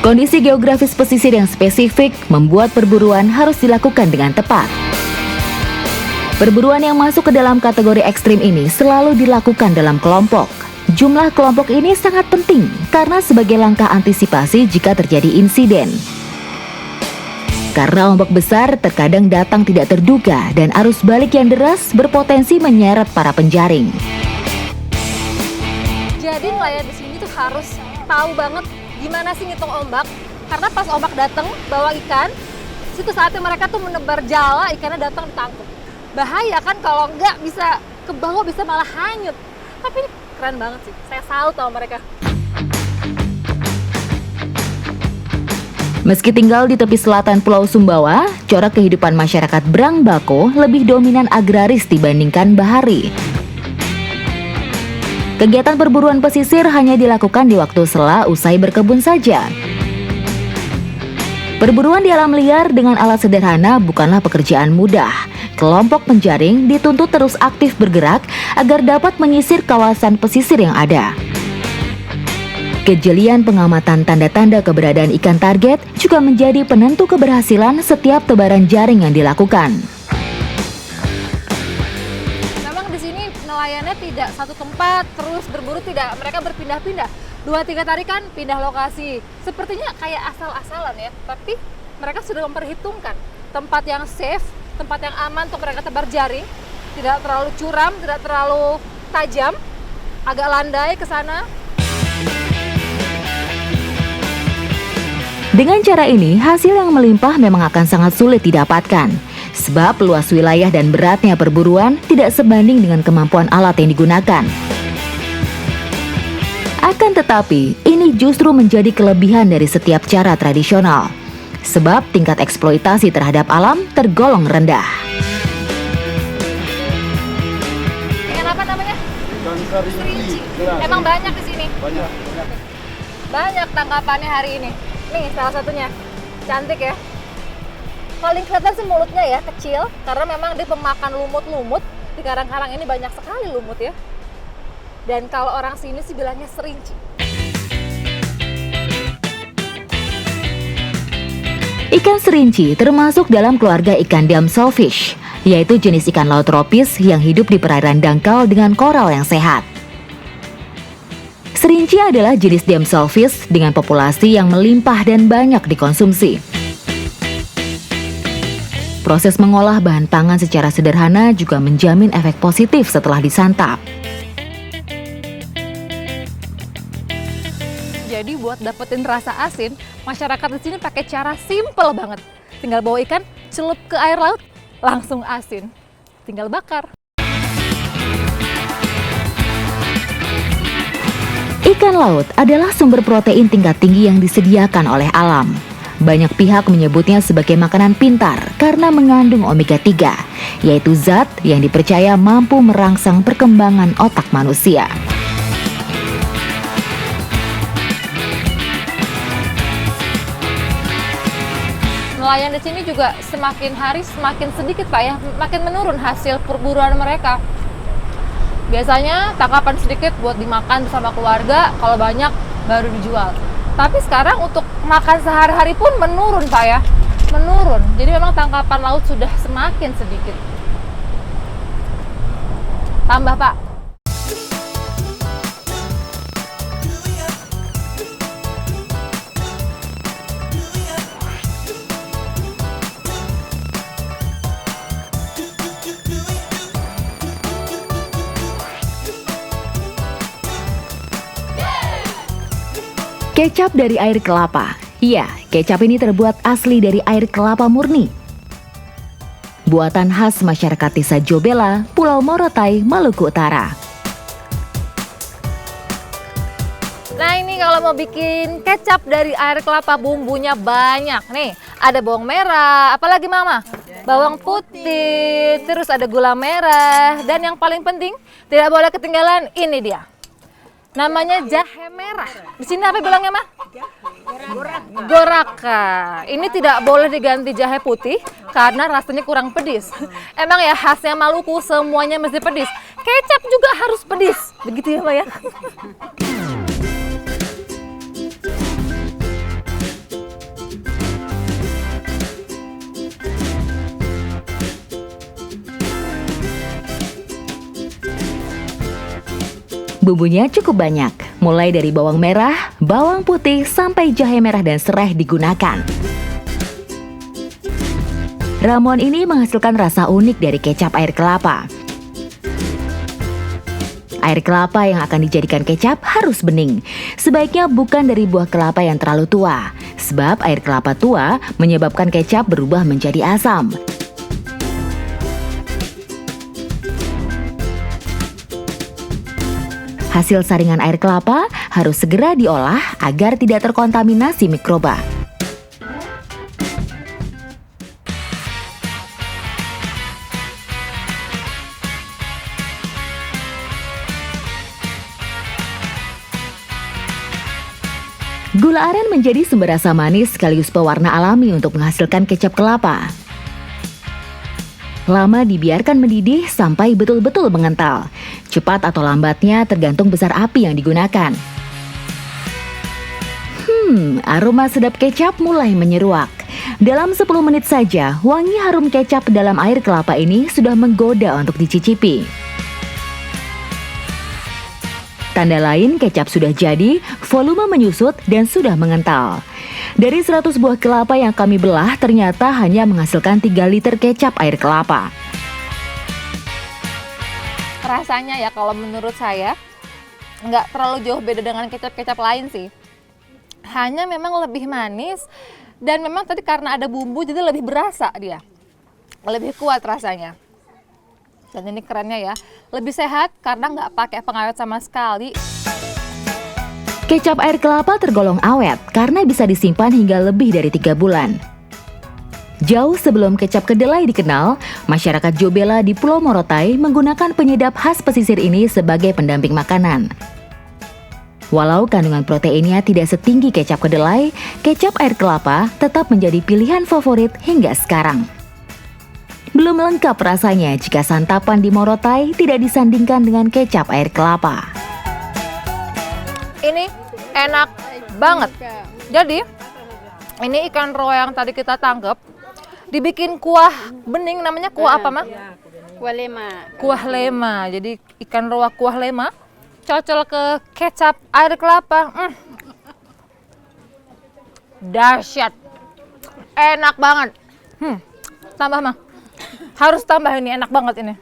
Kondisi geografis pesisir yang spesifik membuat perburuan harus dilakukan dengan tepat. Perburuan yang masuk ke dalam kategori ekstrim ini selalu dilakukan dalam kelompok. Jumlah kelompok ini sangat penting karena sebagai langkah antisipasi jika terjadi insiden. Karena ombak besar terkadang datang tidak terduga dan arus balik yang deras berpotensi menyeret para penjaring. Jadi nelayan di sini tuh harus tahu banget gimana sih ngitung ombak. Karena pas ombak datang bawa ikan, situ saatnya mereka tuh menebar jala, ikannya datang ditangkap. Bahaya kan kalau nggak bisa ke bawah, bisa malah hanyut. Tapi ini keren banget sih, saya salut sama mereka. Meski tinggal di tepi selatan Pulau Sumbawa, corak kehidupan masyarakat Brang Bako lebih dominan agraris dibandingkan bahari. Kegiatan perburuan pesisir hanya dilakukan di waktu sela usai berkebun saja. Perburuan di alam liar dengan alat sederhana bukanlah pekerjaan mudah. Kelompok penjaring dituntut terus aktif bergerak agar dapat menyisir kawasan pesisir yang ada. Kejelian pengamatan tanda-tanda keberadaan ikan target juga menjadi penentu keberhasilan setiap tebaran jaring yang dilakukan. Memang di sini nelayannya tidak satu tempat terus berburu, tidak, mereka berpindah-pindah. 2-3 tarikan pindah lokasi. Sepertinya kayak asal-asalan ya, tapi mereka sudah memperhitungkan tempat yang safe, tempat yang aman untuk mereka tebar jaring, tidak terlalu curam, tidak terlalu tajam, agak landai ke sana. Dengan cara ini, hasil yang melimpah memang akan sangat sulit didapatkan. Sebab luas wilayah dan beratnya perburuan tidak sebanding dengan kemampuan alat yang digunakan. Akan tetapi, ini justru menjadi kelebihan dari setiap cara tradisional. Sebab tingkat eksploitasi terhadap alam tergolong rendah. Ikan apa namanya? Ikan serinci. Emang banyak di sini? Banyak. Banyak tangkapannya hari ini. Nih salah satunya, cantik ya. Paling kelihatan sih mulutnya ya, kecil. Karena memang dia pemakan lumut-lumut. Di karang-karang ini banyak sekali lumut ya. Dan kalau orang sini sih bilangnya serinci. Ikan serinci termasuk dalam keluarga ikan damselfish, yaitu jenis ikan laut tropis yang hidup di perairan dangkal dengan koral yang sehat. Serinci adalah jenis damselfish dengan populasi yang melimpah dan banyak dikonsumsi. Proses mengolah bahan pangan secara sederhana juga menjamin efek positif setelah disantap. Jadi buat dapetin rasa asin, masyarakat di sini pakai cara simple banget. Tinggal bawa ikan, celup ke air laut, langsung asin. Tinggal bakar. Ikan laut adalah sumber protein tingkat tinggi yang disediakan oleh alam. Banyak pihak menyebutnya sebagai makanan pintar karena mengandung omega 3, yaitu zat yang dipercaya mampu merangsang perkembangan otak manusia. Nelayan di sini juga semakin hari semakin sedikit Pak ya, makin menurun hasil perburuan mereka. Biasanya tangkapan sedikit buat dimakan bersama keluarga, kalau banyak baru dijual. Tapi sekarang untuk makan sehari-hari pun menurun Pak ya, menurun. Jadi memang tangkapan laut sudah semakin sedikit. Tambah Pak. Kecap dari air kelapa. Iya, kecap ini terbuat asli dari air kelapa murni. Buatan khas masyarakat desa Jobela, Pulau Morotai, Maluku Utara. Nah ini kalau mau bikin kecap dari air kelapa, bumbunya banyak. Nih, ada bawang merah, apalagi Mama? Bawang putih, terus ada gula merah. Dan yang paling penting, tidak boleh ketinggalan, ini dia. Namanya jahe merah. Di sini apa bilangnya, Mah? Goraka. Ini tidak boleh diganti jahe putih karena rasanya kurang pedis. Emang ya khasnya Maluku semuanya mesti pedis. Kecap juga harus pedis. Begitu ya, Mbak ya? Bumbunya cukup banyak, mulai dari bawang merah, bawang putih, sampai jahe merah dan serai digunakan. Ramuan ini menghasilkan rasa unik dari kecap air kelapa. Air kelapa yang akan dijadikan kecap harus bening. Sebaiknya bukan dari buah kelapa yang terlalu tua, sebab air kelapa tua menyebabkan kecap berubah menjadi asam. Hasil saringan air kelapa harus segera diolah agar tidak terkontaminasi mikroba. Gula aren menjadi sumber rasa manis sekaligus pewarna alami untuk menghasilkan kecap kelapa. Lama dibiarkan mendidih sampai betul-betul mengental. Cepat atau lambatnya tergantung besar api yang digunakan. Aroma sedap kecap mulai menyeruak. Dalam 10 menit saja, wangi harum kecap dalam air kelapa ini sudah menggoda untuk dicicipi. Tanda lain kecap sudah jadi, volume menyusut dan sudah mengental. Dari 100 buah kelapa yang kami belah, ternyata hanya menghasilkan 3 liter kecap air kelapa. Rasanya ya kalau menurut saya nggak terlalu jauh beda dengan kecap-kecap lain sih. Hanya memang lebih manis dan memang tadi karena ada bumbu jadi lebih berasa dia. Lebih kuat rasanya. Dan ini kerennya ya, lebih sehat karena nggak pakai pengawet sama sekali. Kecap air kelapa tergolong awet karena bisa disimpan hingga lebih dari 3 bulan. Jauh sebelum kecap kedelai dikenal, masyarakat Jobela di Pulau Morotai menggunakan penyedap khas pesisir ini sebagai pendamping makanan. Walau kandungan proteinnya tidak setinggi kecap kedelai, kecap air kelapa tetap menjadi pilihan favorit hingga sekarang. Belum lengkap rasanya jika santapan di Morotai tidak disandingkan dengan kecap air kelapa. Ini enak banget. Jadi, ini ikan roe yang tadi kita tangkap, dibikin kuah bening, namanya kuah apa, Ma? Kuah lema. Kuah lema. Jadi ikan roa kuah lema, cocol ke kecap air kelapa. Dahsyat. Enak banget. Tambah, Ma. Harus tambah ini, enak banget ini.